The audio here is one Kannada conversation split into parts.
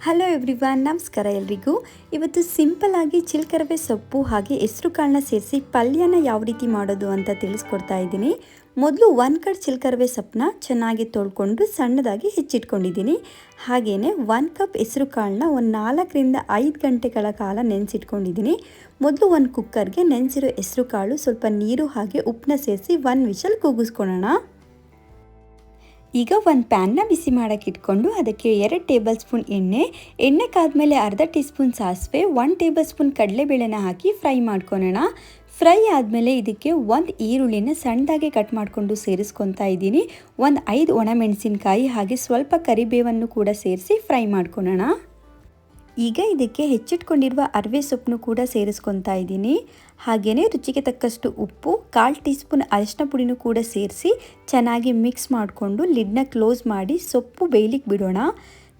ಹಲೋ ಎವ್ರಿವನ್, ನಮಸ್ಕಾರ ಎಲ್ರಿಗೂ. ಇವತ್ತು ಸಿಂಪಲ್ ಆಗಿ ಚಿಲ್ಕರವೆ ಸೊಪ್ಪು ಹಾಗೆ ಹೆಸರು ಕಾಳನ್ನ ಸೇರಿಸಿ ಪಲ್ಯನ ಯಾವ ರೀತಿ ಮಾಡೋದು ಅಂತ ತಿಳಿಸ್ಕೊಡ್ತಾ ಇದ್ದೀನಿ. ಮೊದಲು 1 ಕಪ್ ಚಿಲ್ಕರವೆ ಸೊಪ್ಪನ್ನ ಚೆನ್ನಾಗಿ ತೊಳ್ಕೊಂಡು ಸಣ್ಣದಾಗಿ ಹೆಚ್ಚಿಟ್ಕೊಂಡಿದ್ದೀನಿ. ಹಾಗೆಯೇ 1 ಕಪ್ ಹೆಸರು ಕಾಳನ್ನ ಒಂದು 4 ರಿಂದ 5 ಗಂಟೆಗಳ ಕಾಲ ನೆನೆಸಿಟ್ಕೊಂಡಿದ್ದೀನಿ. ಮೊದಲು ಒಂದು ಕುಕ್ಕರ್ಗೆ ನೆನೆಸಿರೋ ಹೆಸರು ಕಾಳು, ಸ್ವಲ್ಪ ನೀರು ಹಾಗೆ ಉಪ್ಪನ್ನ ಸೇರಿಸಿ 1 ವಿಷಲ್ ಕೂಗಿಸ್ಕೊಳ್ಳೋಣ. ಈಗ ಒಂದು ಪ್ಯಾನ್ನ ಬಿಸಿ ಮಾಡೋಕ್ಕೆ ಇಟ್ಕೊಂಡು ಅದಕ್ಕೆ 2 ಟೇಬಲ್ ಸ್ಪೂನ್ ಎಣ್ಣೆ ಕಾದ್ಮೇಲೆ ಅರ್ಧ ಟೀ ಸ್ಪೂನ್ ಸಾಸಿವೆ, 1 ಟೇಬಲ್ ಸ್ಪೂನ್ ಕಡಲೆಬೇಳೆನ ಹಾಕಿ ಫ್ರೈ ಮಾಡ್ಕೊಳ್ಳೋಣ. ಫ್ರೈ ಆದಮೇಲೆ ಇದಕ್ಕೆ 1 ಈರುಳ್ಳಿನ ಸಣ್ಣದಾಗಿ ಕಟ್ ಮಾಡಿಕೊಂಡು ಸೇರಿಸ್ಕೊತಾ ಇದ್ದೀನಿ. 5 ಒಣಮೆಣಸಿನಕಾಯಿ ಹಾಗೆ ಸ್ವಲ್ಪ ಕರಿಬೇವನ್ನು ಕೂಡ ಸೇರಿಸಿ ಫ್ರೈ ಮಾಡ್ಕೊಳ್ಳೋಣ. ಈಗ ಇದಕ್ಕೆ ಹೆಚ್ಚಿಟ್ಕೊಂಡಿರುವ ಅರಿವೆ ಸೊಪ್ಪನ್ನು ಕೂಡ ಸೇರಿಸ್ಕೊತಾ ಇದ್ದೀನಿ. ಹಾಗೆಯೇ ರುಚಿಗೆ ತಕ್ಕಷ್ಟು ಉಪ್ಪು, 1/4 ಟೀ ಸ್ಪೂನ್ ಅರಿಶಿನ ಪುಡಿನೂ ಕೂಡ ಸೇರಿಸಿ ಚೆನ್ನಾಗಿ ಮಿಕ್ಸ್ ಮಾಡಿಕೊಂಡು ಲಿಡ್ನ ಕ್ಲೋಸ್ ಮಾಡಿ ಸೊಪ್ಪು ಬೇಯಲಿಕ್ಕೆ ಬಿಡೋಣ.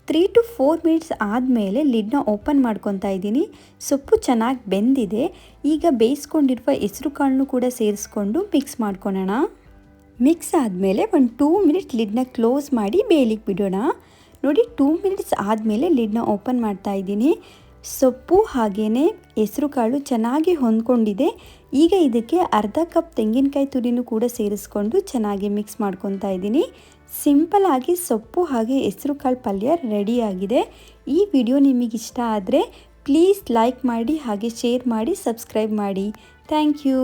3 to 4 ಮಿನಿಟ್ಸ್ ಆದಮೇಲೆ ಲಿಡ್ನ ಓಪನ್ ಮಾಡ್ಕೊತಾ ಇದ್ದೀನಿ. ಸೊಪ್ಪು ಚೆನ್ನಾಗಿ ಬೆಂದಿದೆ. ಈಗ ಬೇಯಿಸ್ಕೊಂಡಿರುವ ಹೆಸರು ಕಾಳನ್ನು ಕೂಡ ಸೇರಿಸ್ಕೊಂಡು ಮಿಕ್ಸ್ ಮಾಡ್ಕೊಳ್ಳೋಣ. ಮಿಕ್ಸ್ ಆದಮೇಲೆ ಒಂದು 2 ಮಿನಿಟ್ಸ್ ಲಿಡ್ನ ಕ್ಲೋಸ್ ಮಾಡಿ ಬೇಯಲಿಕ್ಕೆ ಬಿಡೋಣ. ನೋಡಿ, 2 ಮಿನಿಟ್ಸ್ ಆದಮೇಲೆ ಲಿಡ್ನ ಓಪನ್ ಮಾಡ್ತಾ ಇದ್ದೀನಿ. ಸೊಪ್ಪು ಹಾಗೆಯೇ ಹೆಸರು ಕಾಳು ಚೆನ್ನಾಗಿ ಹೊಂದ್ಕೊಂಡಿದೆ. ಈಗ ಇದಕ್ಕೆ ಅರ್ಧ ಕಪ್ ತೆಂಗಿನಕಾಯಿ ತುರಿನೂ ಕೂಡ ಸೇರಿಸ್ಕೊಂಡು ಚೆನ್ನಾಗಿ ಮಿಕ್ಸ್ ಮಾಡ್ಕೊತಾ ಇದ್ದೀನಿ. ಸಿಂಪಲ್ ಆಗಿ ಸೊಪ್ಪು ಹಾಗೆ ಹೆಸರು ಕಾಳು ಪಲ್ಯ ರೆಡಿಯಾಗಿದೆ. ಈ ವಿಡಿಯೋ ನಿಮಗೆ ಇಷ್ಟ ಆದರೆ ಪ್ಲೀಸ್ ಲೈಕ್ ಮಾಡಿ ಹಾಗೆ ಶೇರ್ ಮಾಡಿ, ಸಬ್ಸ್ಕ್ರೈಬ್ ಮಾಡಿ. Thank you.